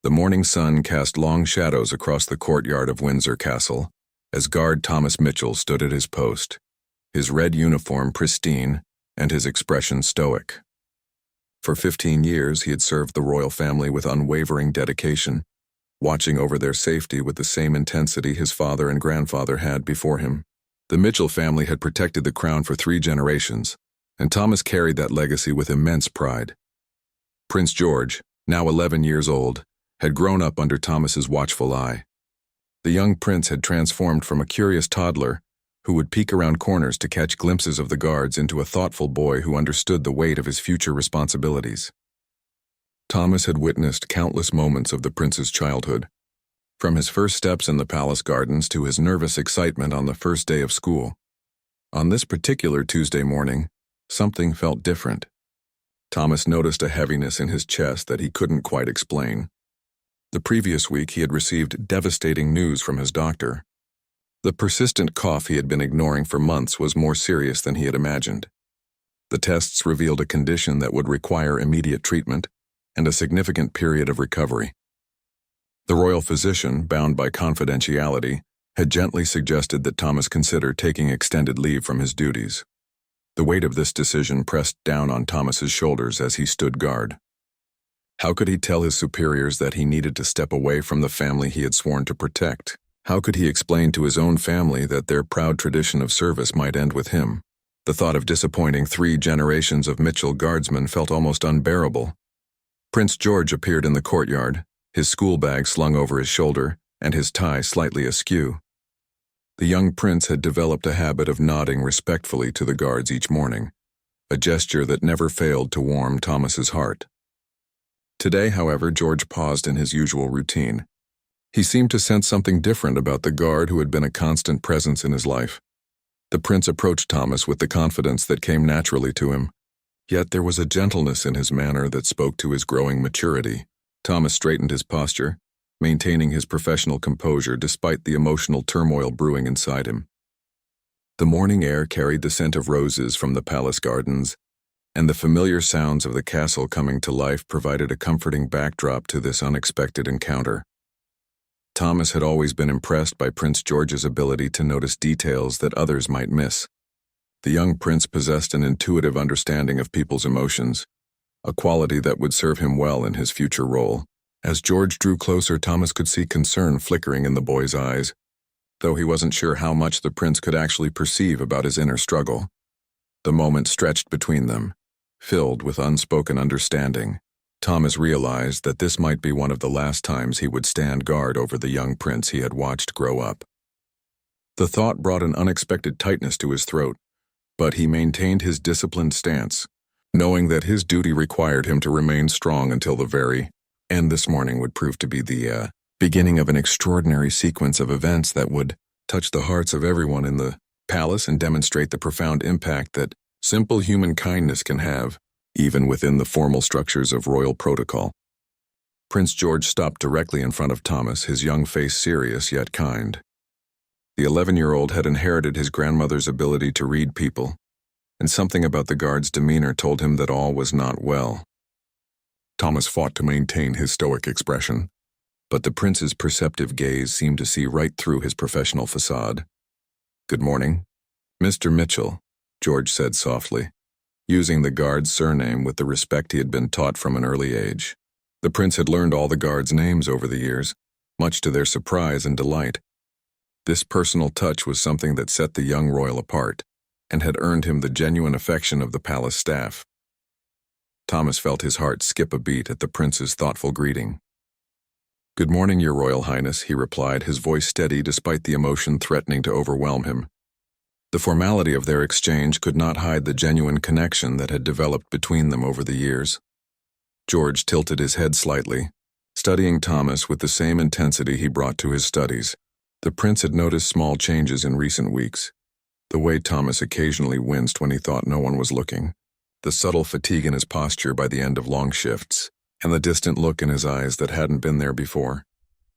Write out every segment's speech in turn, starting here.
The morning sun cast long shadows across the courtyard of Windsor Castle, as guard Thomas Mitchell stood at his post, his red uniform pristine and his expression stoic. For 15 years he had served the royal family with unwavering dedication, watching over their safety with the same intensity his father and grandfather had before him. The Mitchell family had protected the crown for 3 generations, and Thomas carried that legacy with immense pride. Prince George, now 11 years old, had grown up under Thomas's watchful eye. The young prince had transformed from a curious toddler who would peek around corners to catch glimpses of the guards into a thoughtful boy who understood the weight of his future responsibilities. Thomas had witnessed countless moments of the prince's childhood, from his first steps in the palace gardens to his nervous excitement on the first day of school. On this particular Tuesday morning, something felt different. Thomas noticed a heaviness in his chest that he couldn't quite explain. The previous week he had received devastating news from his doctor. The persistent cough he had been ignoring for months was more serious than he had imagined. The tests revealed a condition that would require immediate treatment and a significant period of recovery. The royal physician, bound by confidentiality, had gently suggested that Thomas consider taking extended leave from his duties. The weight of this decision pressed down on Thomas's shoulders as he stood guard. How could he tell his superiors that he needed to step away from the family he had sworn to protect? How could he explain to his own family that their proud tradition of service might end with him? The thought of disappointing 3 generations of Mitchell guardsmen felt almost unbearable. Prince George appeared in the courtyard, his school bag slung over his shoulder and his tie slightly askew. The young prince had developed a habit of nodding respectfully to the guards each morning, a gesture that never failed to warm Thomas's heart. Today, however, George paused in his usual routine. He seemed to sense something different about the guard who had been a constant presence in his life. The prince approached Thomas with the confidence that came naturally to him, yet there was a gentleness in his manner that spoke to his growing maturity. Thomas straightened his posture, maintaining his professional composure despite the emotional turmoil brewing inside him. The morning air carried the scent of roses from the palace gardens, and the familiar sounds of the castle coming to life provided a comforting backdrop to this unexpected encounter. Thomas had always been impressed by Prince George's ability to notice details that others might miss. The young prince possessed an intuitive understanding of people's emotions, a quality that would serve him well in his future role. As George drew closer, Thomas could see concern flickering in the boy's eyes, though he wasn't sure how much the prince could actually perceive about his inner struggle. The moment stretched between them, filled with unspoken understanding. Thomas realized that this might be one of the last times he would stand guard over the young prince he had watched grow up. The thought brought an unexpected tightness to his throat, but he maintained his disciplined stance, knowing that his duty required him to remain strong until the very end. This morning would prove to be the beginning of an extraordinary sequence of events that would touch the hearts of everyone in the palace and demonstrate the profound impact that simple human kindness can have, even within the formal structures of royal protocol. Prince George stopped directly in front of Thomas, his young face serious yet kind. The 11-year-old had inherited his grandmother's ability to read people, and something about the guard's demeanor told him that all was not well. Thomas fought to maintain his stoic expression, but the prince's perceptive gaze seemed to see right through his professional facade. "Good morning, Mr. Mitchell," George said softly, using the guard's surname with the respect he had been taught from an early age. The prince had learned all the guards' names over the years, much to their surprise and delight. This personal touch was something that set the young royal apart, and had earned him the genuine affection of the palace staff. Thomas felt his heart skip a beat at the prince's thoughtful greeting. "Good morning, Your Royal Highness," he replied, his voice steady despite the emotion threatening to overwhelm him. The formality of their exchange could not hide the genuine connection that had developed between them over the years. George tilted his head slightly, studying Thomas with the same intensity he brought to his studies. The prince had noticed small changes in recent weeks. The way Thomas occasionally winced when he thought no one was looking, the subtle fatigue in his posture by the end of long shifts, and the distant look in his eyes that hadn't been there before.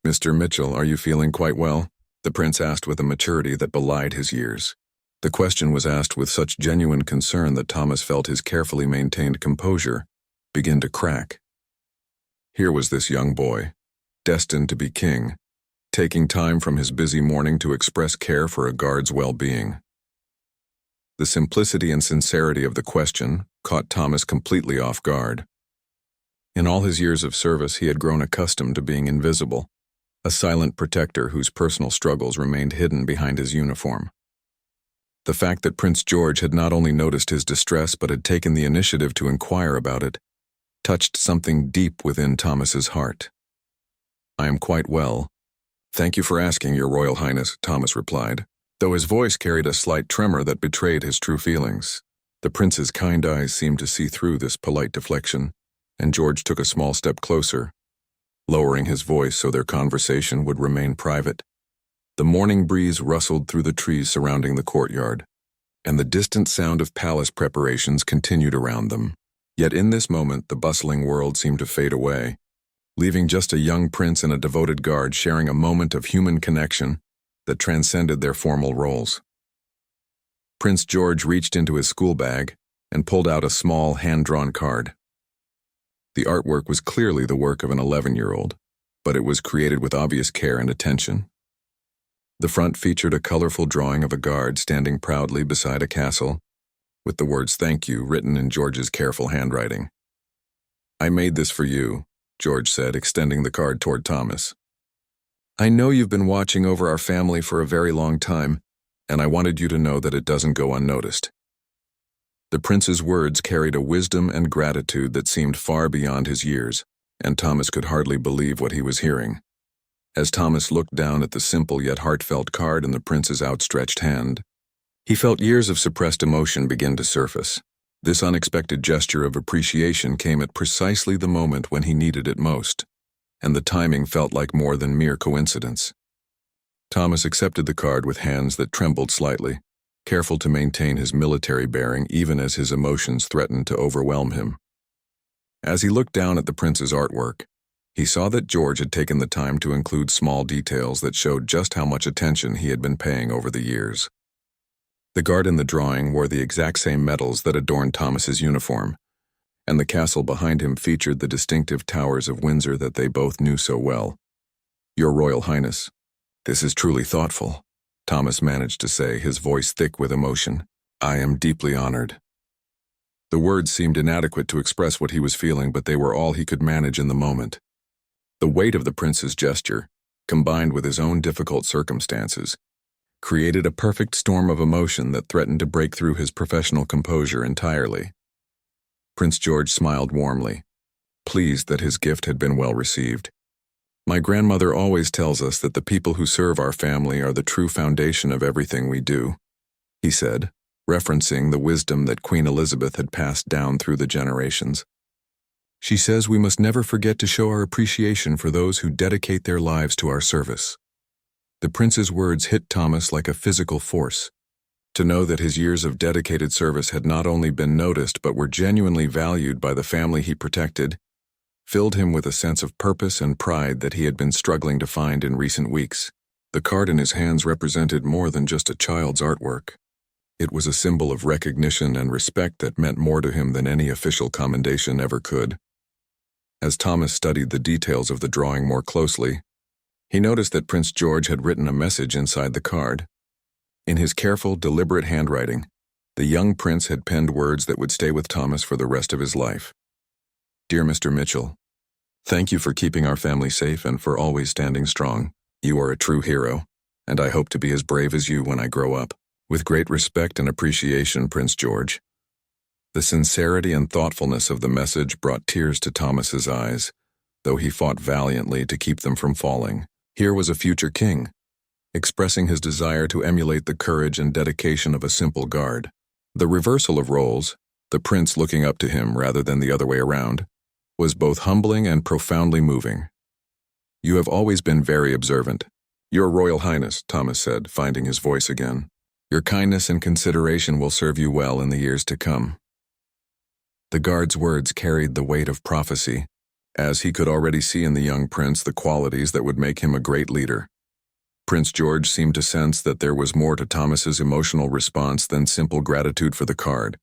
"Mr. Mitchell, are you feeling quite well?" the prince asked with a maturity that belied his years. The question was asked with such genuine concern that Thomas felt his carefully maintained composure begin to crack. Here was this young boy, destined to be king, taking time from his busy morning to express care for a guard's well-being. The simplicity and sincerity of the question caught Thomas completely off guard. In all his years of service, he had grown accustomed to being invisible, a silent protector whose personal struggles remained hidden behind his uniform. The fact that Prince George had not only noticed his distress but had taken the initiative to inquire about it touched something deep within Thomas's heart. "I am quite well. Thank you for asking, Your Royal Highness," Thomas replied, though his voice carried a slight tremor that betrayed his true feelings. The prince's kind eyes seemed to see through this polite deflection, and George took a small step closer, lowering his voice so their conversation would remain private. The morning breeze rustled through the trees surrounding the courtyard, and the distant sound of palace preparations continued around them. Yet in this moment, the bustling world seemed to fade away, leaving just a young prince and a devoted guard sharing a moment of human connection that transcended their formal roles. Prince George reached into his school bag and pulled out a small, hand-drawn card. The artwork was clearly the work of an 11-year-old, but it was created with obvious care and attention. The front featured a colorful drawing of a guard standing proudly beside a castle, with the words "Thank you" written in George's careful handwriting. "I made this for you," George said, extending the card toward Thomas. "I know you've been watching over our family for a very long time, and I wanted you to know that it doesn't go unnoticed." The prince's words carried a wisdom and gratitude that seemed far beyond his years, and Thomas could hardly believe what he was hearing. As Thomas looked down at the simple yet heartfelt card in the prince's outstretched hand, he felt years of suppressed emotion begin to surface. This unexpected gesture of appreciation came at precisely the moment when he needed it most, and the timing felt like more than mere coincidence. Thomas accepted the card with hands that trembled slightly, careful to maintain his military bearing even as his emotions threatened to overwhelm him. As he looked down at the prince's artwork, he saw that George had taken the time to include small details that showed just how much attention he had been paying over the years. The guard in the drawing wore the exact same medals that adorned Thomas's uniform, and the castle behind him featured the distinctive towers of Windsor that they both knew so well. "Your Royal Highness, this is truly thoughtful," Thomas managed to say, his voice thick with emotion. "I am deeply honored." The words seemed inadequate to express what he was feeling, but they were all he could manage in the moment. The weight of the prince's gesture, combined with his own difficult circumstances, created a perfect storm of emotion that threatened to break through his professional composure entirely. Prince George smiled warmly, pleased that his gift had been well received. "My grandmother always tells us that the people who serve our family are the true foundation of everything we do," he said, referencing the wisdom that Queen Elizabeth had passed down through the generations. "She says we must never forget to show our appreciation for those who dedicate their lives to our service." The prince's words hit Thomas like a physical force. To know that his years of dedicated service had not only been noticed but were genuinely valued by the family he protected filled him with a sense of purpose and pride that he had been struggling to find in recent weeks. The card in his hands represented more than just a child's artwork. It was a symbol of recognition and respect that meant more to him than any official commendation ever could. As Thomas studied the details of the drawing more closely, he noticed that Prince George had written a message inside the card. In his careful, deliberate handwriting, the young prince had penned words that would stay with Thomas for the rest of his life. "Dear Mr. Mitchell, thank you for keeping our family safe and for always standing strong. You are a true hero, and I hope to be as brave as you when I grow up. With great respect and appreciation, Prince George." The sincerity and thoughtfulness of the message brought tears to Thomas's eyes, though he fought valiantly to keep them from falling. Here was a future king, expressing his desire to emulate the courage and dedication of a simple guard. The reversal of roles, the prince looking up to him rather than the other way around, was both humbling and profoundly moving. "You have always been very observant, Your Royal Highness," Thomas said, finding his voice again. "Your kindness and consideration will serve you well in the years to come." The guard's words carried the weight of prophecy, as he could already see in the young prince the qualities that would make him a great leader. Prince George seemed to sense that there was more to Thomas's emotional response than simple gratitude for the card.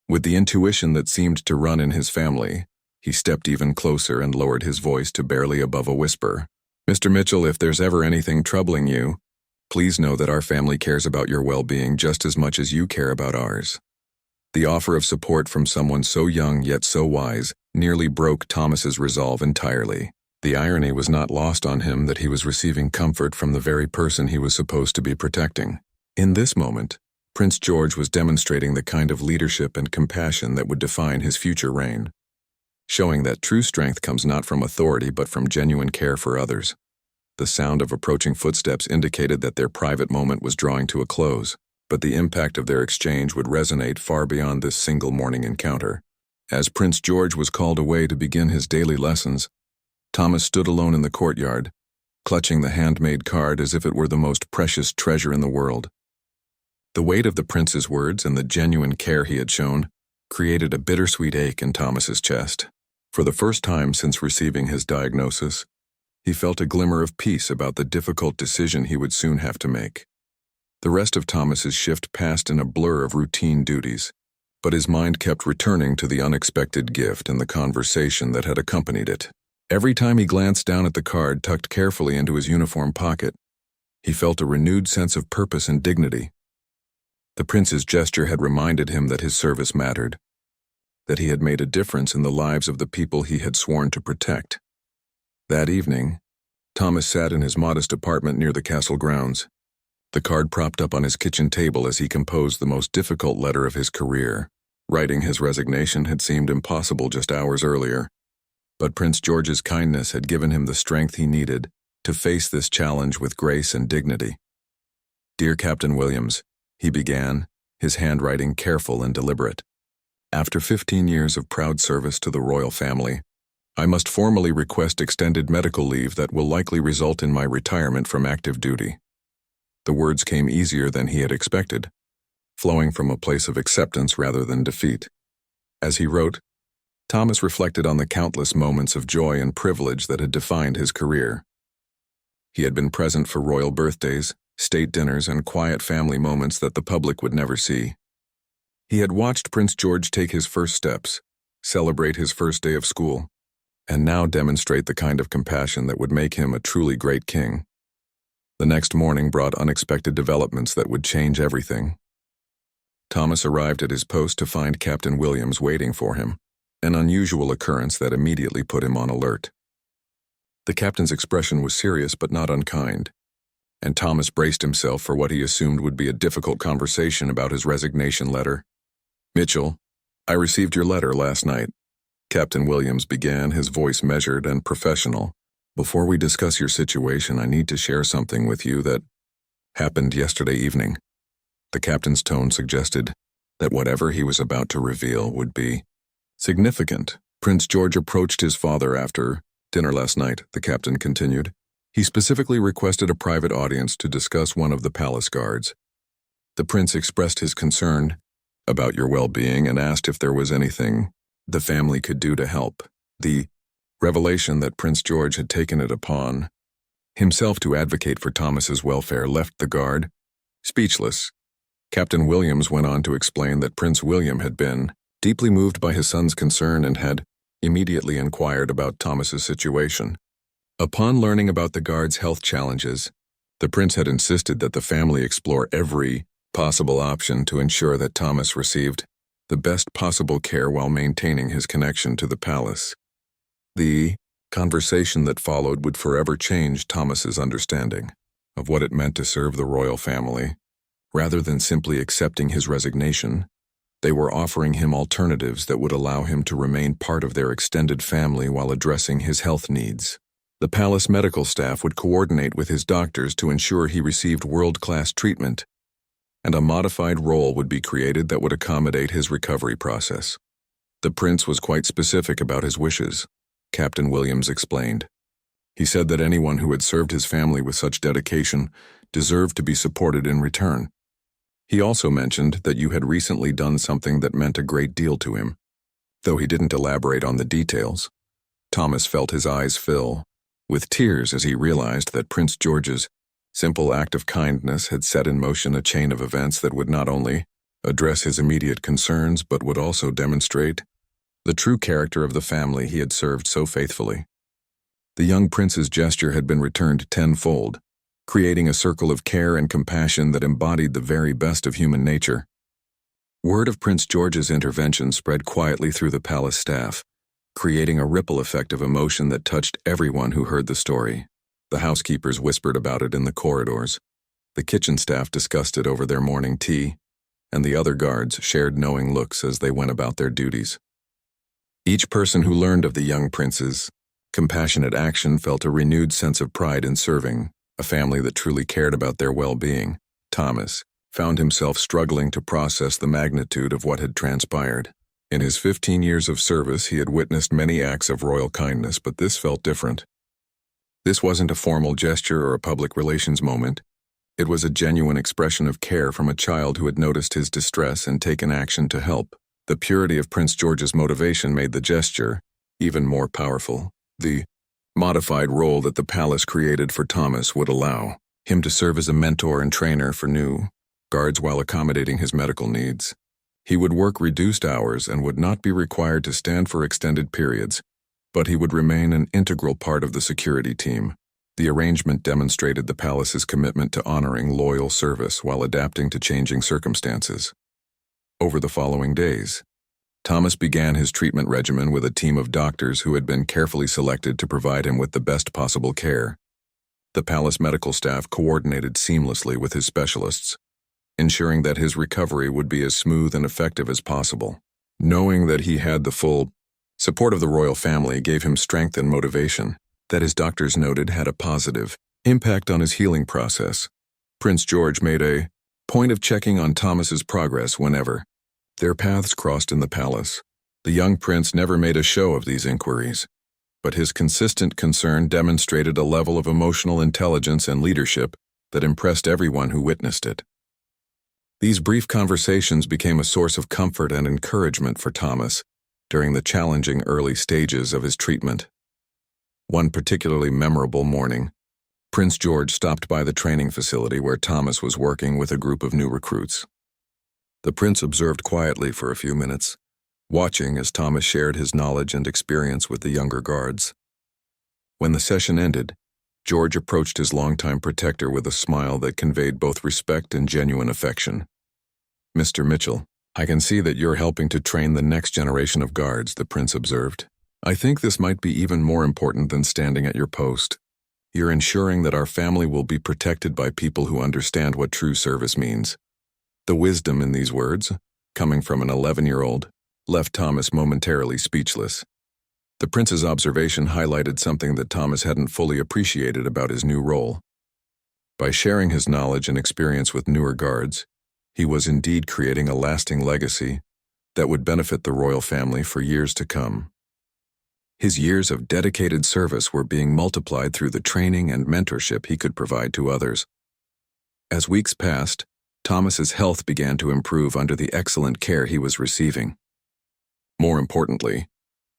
With the intuition that seemed to run in his family, He stepped even closer and lowered his voice to barely above a whisper. "Mr. Mitchell, if there's ever anything troubling you, please know that our family cares about your well-being just as much as you care about ours." The offer of support from someone so young yet so wise nearly broke Thomas's resolve entirely. The irony was not lost on him that he was receiving comfort from the very person he was supposed to be protecting. In this moment, Prince George was demonstrating the kind of leadership and compassion that would define his future reign, showing that true strength comes not from authority but from genuine care for others. The sound of approaching footsteps indicated that their private moment was drawing to a close, but the impact of their exchange would resonate far beyond this single morning encounter. As Prince George was called away to begin his daily lessons, Thomas stood alone in the courtyard, clutching the handmade card as if it were the most precious treasure in the world. The weight of the prince's words and the genuine care he had shown created a bittersweet ache in Thomas's chest. For the first time since receiving his diagnosis, he felt a glimmer of peace about the difficult decision he would soon have to make. The rest of Thomas's shift passed in a blur of routine duties, but his mind kept returning to the unexpected gift and the conversation that had accompanied it. Every time he glanced down at the card tucked carefully into his uniform pocket, he felt a renewed sense of purpose and dignity. The prince's gesture had reminded him that his service mattered, that he had made a difference in the lives of the people he had sworn to protect. That evening, Thomas sat in his modest apartment near the castle grounds, the card propped up on his kitchen table as he composed the most difficult letter of his career. Writing his resignation had seemed impossible just hours earlier, but Prince George's kindness had given him the strength he needed to face this challenge with grace and dignity. "Dear Captain Williams," he began, his handwriting careful and deliberate. "After 15 years of proud service to the royal family, I must formally request extended medical leave that will likely result in my retirement from active duty." The words came easier than he had expected, flowing from a place of acceptance rather than defeat. As he wrote, Thomas reflected on the countless moments of joy and privilege that had defined his career. He had been present for royal birthdays, state dinners, and quiet family moments that the public would never see. He had watched Prince George take his first steps, celebrate his first day of school, and now demonstrate the kind of compassion that would make him a truly great king. The next morning brought unexpected developments that would change everything. Thomas arrived at his post to find Captain Williams waiting for him, an unusual occurrence that immediately put him on alert. The captain's expression was serious but not unkind, and Thomas braced himself for what he assumed would be a difficult conversation about his resignation letter. "Mitchell, I received your letter last night," Captain Williams began, his voice measured and professional. "Before we discuss your situation, I need to share something with you that happened yesterday evening." The captain's tone suggested that whatever he was about to reveal would be significant. "Prince George approached his father after dinner last night," the captain continued. "He specifically requested a private audience to discuss one of the palace guards. The prince expressed his concern about your well-being and asked if there was anything the family could do to help." The revelation that Prince George had taken it upon himself to advocate for Thomas's welfare left the guard speechless. Captain Williams went on to explain that Prince William had been deeply moved by his son's concern and had immediately inquired about Thomas's situation. Upon learning about the guard's health challenges, the prince had insisted that the family explore every possible option to ensure that Thomas received the best possible care while maintaining his connection to the palace. The conversation that followed would forever change Thomas's understanding of what it meant to serve the royal family. Rather than simply accepting his resignation, they were offering him alternatives that would allow him to remain part of their extended family while addressing his health needs. The palace medical staff would coordinate with his doctors to ensure he received world-class treatment, and a modified role would be created that would accommodate his recovery process. The prince was quite specific about his wishes, Captain Williams explained. He said that anyone who had served his family with such dedication deserved to be supported in return. He also mentioned that you had recently done something that meant a great deal to him. Though he didn't elaborate on the details, Thomas felt his eyes fill with tears as he realized that Prince George's simple act of kindness had set in motion a chain of events that would not only address his immediate concerns but would also demonstrate the true character of the family he had served so faithfully. The young prince's gesture had been returned tenfold, creating a circle of care and compassion that embodied the very best of human nature. Word of Prince George's intervention spread quietly through the palace staff, creating a ripple effect of emotion that touched everyone who heard the story. The housekeepers whispered about it in the corridors. The kitchen staff discussed it over their morning tea, and the other guards shared knowing looks as they went about their duties. Each person who learned of the young prince's compassionate action felt a renewed sense of pride in serving a family that truly cared about their well-being. Thomas found himself struggling to process the magnitude of what had transpired. In his 15 years of service, he had witnessed many acts of royal kindness, but this felt different. This wasn't a formal gesture or a public relations moment. It was a genuine expression of care from a child who had noticed his distress and taken action to help. The purity of Prince George's motivation made the gesture even more powerful. The modified role that the palace created for Thomas would allow him to serve as a mentor and trainer for new guards while accommodating his medical needs. He would work reduced hours and would not be required to stand for extended periods, but he would remain an integral part of the security team. The arrangement demonstrated the palace's commitment to honoring loyal service while adapting to changing circumstances. Over the following days, Thomas began his treatment regimen with a team of doctors who had been carefully selected to provide him with the best possible care. The palace medical staff coordinated seamlessly with his specialists, ensuring that his recovery would be as smooth and effective as possible. Knowing that he had the full support of the royal family gave him strength and motivation that his doctors noted had a positive impact on his healing process. Prince George made a point of checking on Thomas's progress whenever their paths crossed in the palace. The young prince never made a show of these inquiries, but his consistent concern demonstrated a level of emotional intelligence and leadership that impressed everyone who witnessed it. These brief conversations became a source of comfort and encouragement for Thomas during the challenging early stages of his treatment. One particularly memorable morning, Prince George stopped by the training facility where Thomas was working with a group of new recruits. The prince observed quietly for a few minutes, watching as Thomas shared his knowledge and experience with the younger guards. When the session ended, George approached his longtime protector with a smile that conveyed both respect and genuine affection. "Mr. Mitchell, I can see that you're helping to train the next generation of guards," the prince observed. "I think this might be even more important than standing at your post. You're ensuring that our family will be protected by people who understand what true service means." The wisdom in these words, coming from an 11-year-old, left Thomas momentarily speechless. The prince's observation highlighted something that Thomas hadn't fully appreciated about his new role. By sharing his knowledge and experience with newer guards, he was indeed creating a lasting legacy that would benefit the royal family for years to come. His years of dedicated service were being multiplied through the training and mentorship he could provide to others. As weeks passed, Thomas's health began to improve under the excellent care he was receiving. More importantly,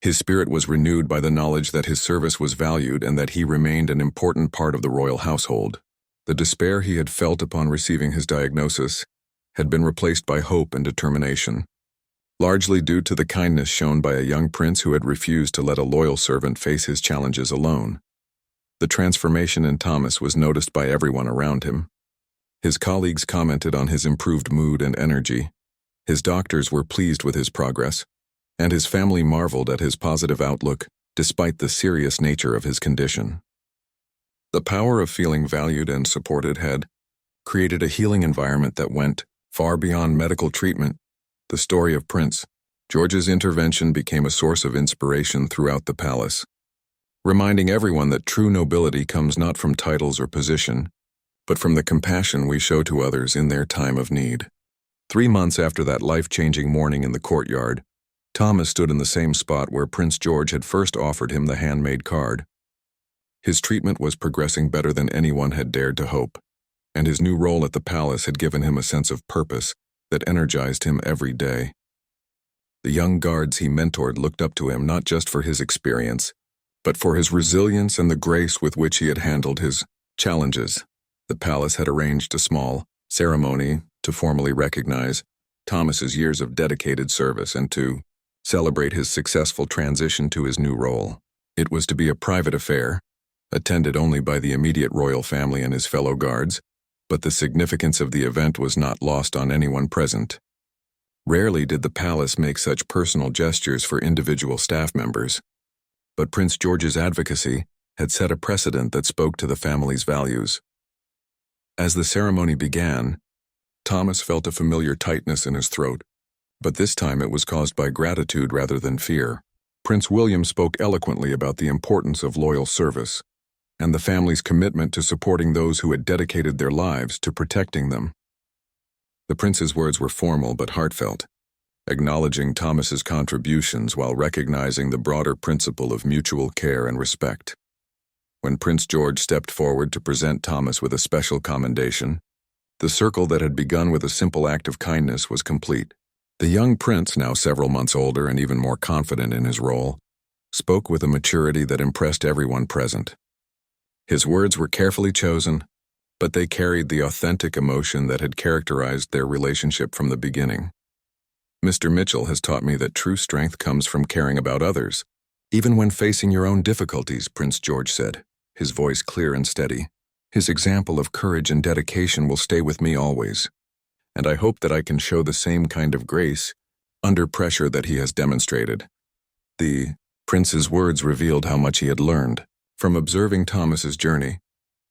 his spirit was renewed by the knowledge that his service was valued and that he remained an important part of the royal household. The despair he had felt upon receiving his diagnosis had been replaced by hope and determination, largely due to the kindness shown by a young prince who had refused to let a loyal servant face his challenges alone. The transformation in Thomas was noticed by everyone around him. His colleagues commented on his improved mood and energy. His doctors were pleased with his progress, and his family marveled at his positive outlook despite the serious nature of his condition. The power of feeling valued and supported had created a healing environment that went far beyond medical treatment. The story of Prince George's intervention became a source of inspiration throughout the palace, reminding everyone that true nobility comes not from titles or position, but from the compassion we show to others in their time of need. 3 months after that life-changing morning in the courtyard, Thomas stood in the same spot where Prince George had first offered him the handmade card. His treatment was progressing better than anyone had dared to hope, and his new role at the palace had given him a sense of purpose that energized him every day. The young guards he mentored looked up to him not just for his experience, but for his resilience and the grace with which he had handled his challenges. The palace had arranged a small ceremony to formally recognize Thomas's years of dedicated service and to celebrate his successful transition to his new role. It was to be a private affair, attended only by the immediate royal family and his fellow guards, but the significance of the event was not lost on anyone present. Rarely did the palace make such personal gestures for individual staff members, but Prince George's advocacy had set a precedent that spoke to the family's values. As the ceremony began, Thomas felt a familiar tightness in his throat, but this time it was caused by gratitude rather than fear. Prince William spoke eloquently about the importance of loyal service and the family's commitment to supporting those who had dedicated their lives to protecting them. The prince's words were formal but heartfelt, acknowledging Thomas's contributions while recognizing the broader principle of mutual care and respect. When Prince George stepped forward to present Thomas with a special commendation, the circle that had begun with a simple act of kindness was complete. The young prince, now several months older and even more confident in his role, spoke with a maturity that impressed everyone present. His words were carefully chosen, but they carried the authentic emotion that had characterized their relationship from the beginning. "Mr. Mitchell has taught me that true strength comes from caring about others, even when facing your own difficulties," Prince George said, his voice clear and steady. "His example of courage and dedication will stay with me always, and I hope that I can show the same kind of grace under pressure that he has demonstrated." The prince's words revealed how much he had learned from observing Thomas's journey.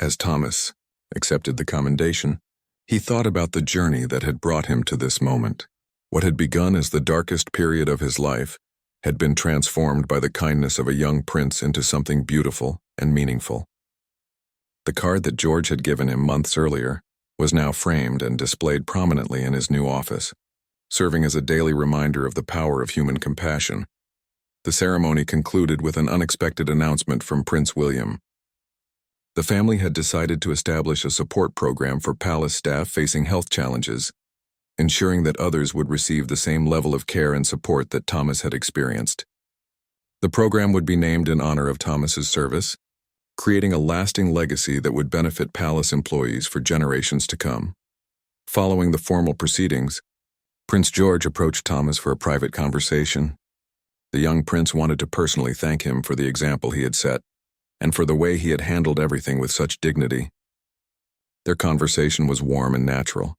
As Thomas accepted the commendation, he thought about the journey that had brought him to this moment. What had begun as the darkest period of his life had been transformed by the kindness of a young prince into something beautiful and meaningful. The card that George had given him months earlier was now framed and displayed prominently in his new office, serving as a daily reminder of the power of human compassion. The ceremony concluded with an unexpected announcement from Prince William. The family had decided to establish a support program for palace staff facing health challenges, ensuring that others would receive the same level of care and support that Thomas had experienced. The program would be named in honor of Thomas's service, creating a lasting legacy that would benefit palace employees for generations to come. Following the formal proceedings, Prince George approached Thomas for a private conversation. The young prince wanted to personally thank him for the example he had set and for the way he had handled everything with such dignity. Their conversation was warm and natural,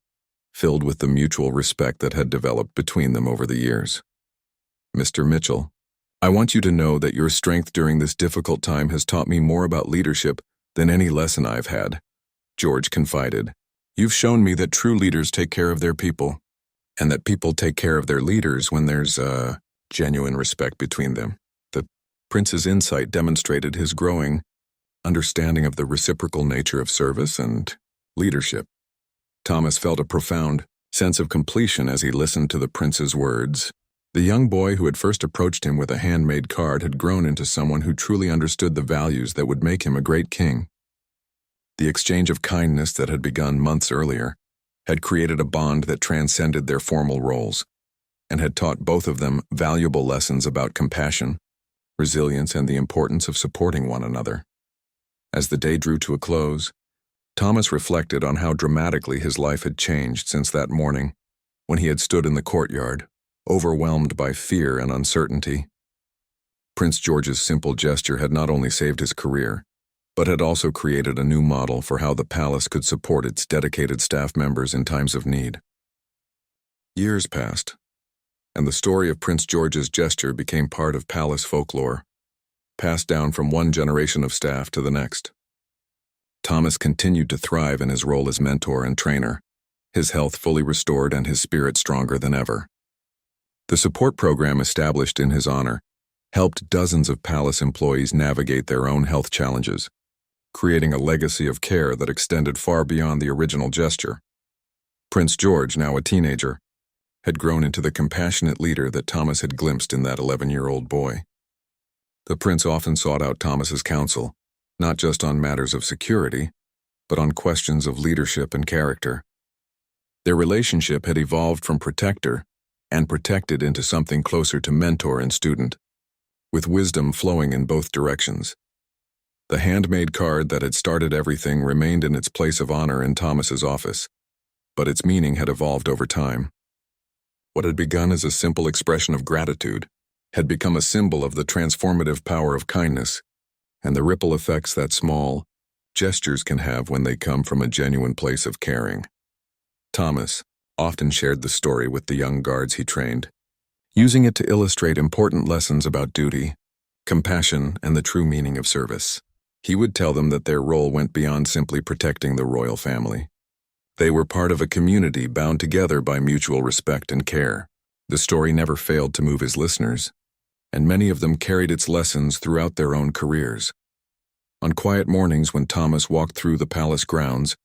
filled with the mutual respect that had developed between them over the years. "Mr. Mitchell, I want you to know that your strength during this difficult time has taught me more about leadership than any lesson I've had," George confided. "You've shown me that true leaders take care of their people, and that people take care of their leaders when there's genuine respect between them." The prince's insight demonstrated his growing understanding of the reciprocal nature of service and leadership. Thomas felt a profound sense of completion as he listened to the prince's words. The young boy who had first approached him with a handmade card had grown into someone who truly understood the values that would make him a great king. The exchange of kindness that had begun months earlier had created a bond that transcended their formal roles, and had taught both of them valuable lessons about compassion, resilience, and the importance of supporting one another. As the day drew to a close, Thomas reflected on how dramatically his life had changed since that morning, when he had stood in the courtyard, overwhelmed by fear and uncertainty. Prince George's simple gesture had not only saved his career, but had also created a new model for how the palace could support its dedicated staff members in times of need. Years passed, and the story of Prince George's gesture became part of palace folklore, passed down from one generation of staff to the next. Thomas continued to thrive in his role as mentor and trainer, his health fully restored and his spirit stronger than ever. The support program established in his honor helped dozens of palace employees navigate their own health challenges, creating a legacy of care that extended far beyond the original gesture. Prince George, now a teenager, had grown into the compassionate leader that Thomas had glimpsed in that 11-year-old boy. The prince often sought out Thomas's counsel, not just on matters of security, but on questions of leadership and character. Their relationship had evolved from protector and protected into something closer to mentor and student, with wisdom flowing in both directions. The handmade card that had started everything remained in its place of honor in Thomas's office, but its meaning had evolved over time. What had begun as a simple expression of gratitude had become a symbol of the transformative power of kindness and the ripple effects that small gestures can have when they come from a genuine place of caring. Thomas often shared the story with the young guards he trained, using it to illustrate important lessons about duty, compassion, and the true meaning of service. He would tell them that their role went beyond simply protecting the royal family. They were part of a community bound together by mutual respect and care. The story never failed to move his listeners, and many of them carried its lessons throughout their own careers. On quiet mornings when Thomas walked through the palace grounds,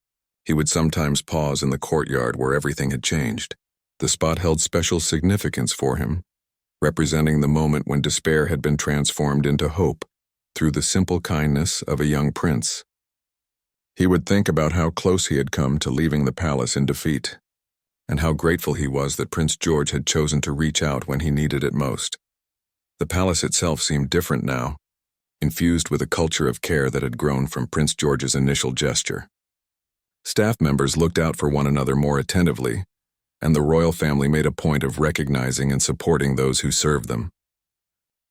he would sometimes pause in the courtyard where everything had changed. The spot held special significance for him, representing the moment when despair had been transformed into hope through the simple kindness of a young prince. He would think about how close he had come to leaving the palace in defeat, and how grateful he was that Prince George had chosen to reach out when he needed it most. The palace itself seemed different now, infused with a culture of care that had grown from Prince George's initial gesture. Staff members looked out for one another more attentively, and the royal family made a point of recognizing and supporting those who served them.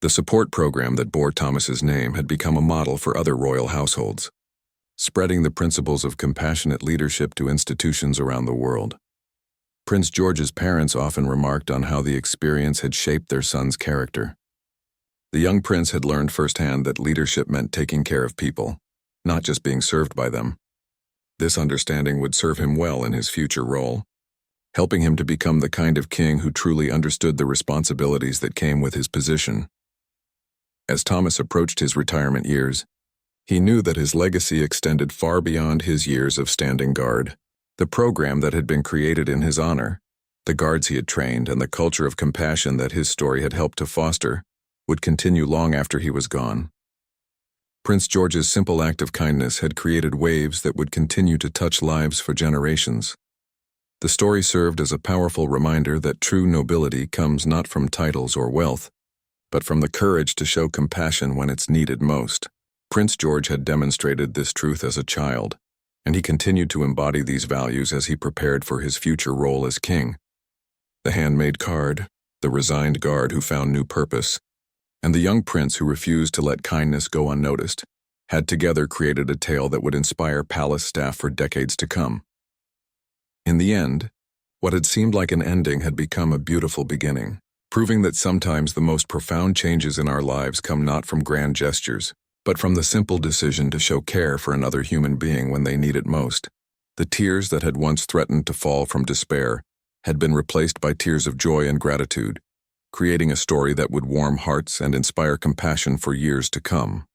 The support program that bore Thomas's name had become a model for other royal households, spreading the principles of compassionate leadership to institutions around the world. Prince George's parents often remarked on how the experience had shaped their son's character. The young prince had learned firsthand that leadership meant taking care of people, not just being served by them. This understanding would serve him well in his future role, helping him to become the kind of king who truly understood the responsibilities that came with his position. As Thomas approached his retirement years, he knew that his legacy extended far beyond his years of standing guard. The program that had been created in his honor, the guards he had trained, and the culture of compassion that his story had helped to foster would continue long after he was gone. Prince George's simple act of kindness had created waves that would continue to touch lives for generations. The story served as a powerful reminder that true nobility comes not from titles or wealth, but from the courage to show compassion when it's needed most. Prince George had demonstrated this truth as a child, and he continued to embody these values as he prepared for his future role as king. The handmade card, the resigned guard who found new purpose, and the young prince who refused to let kindness go unnoticed, had together created a tale that would inspire palace staff for decades to come. In the end, what had seemed like an ending had become a beautiful beginning, proving that sometimes the most profound changes in our lives come not from grand gestures, but from the simple decision to show care for another human being when they need it most. The tears that had once threatened to fall from despair had been replaced by tears of joy and gratitude, creating a story that would warm hearts and inspire compassion for years to come.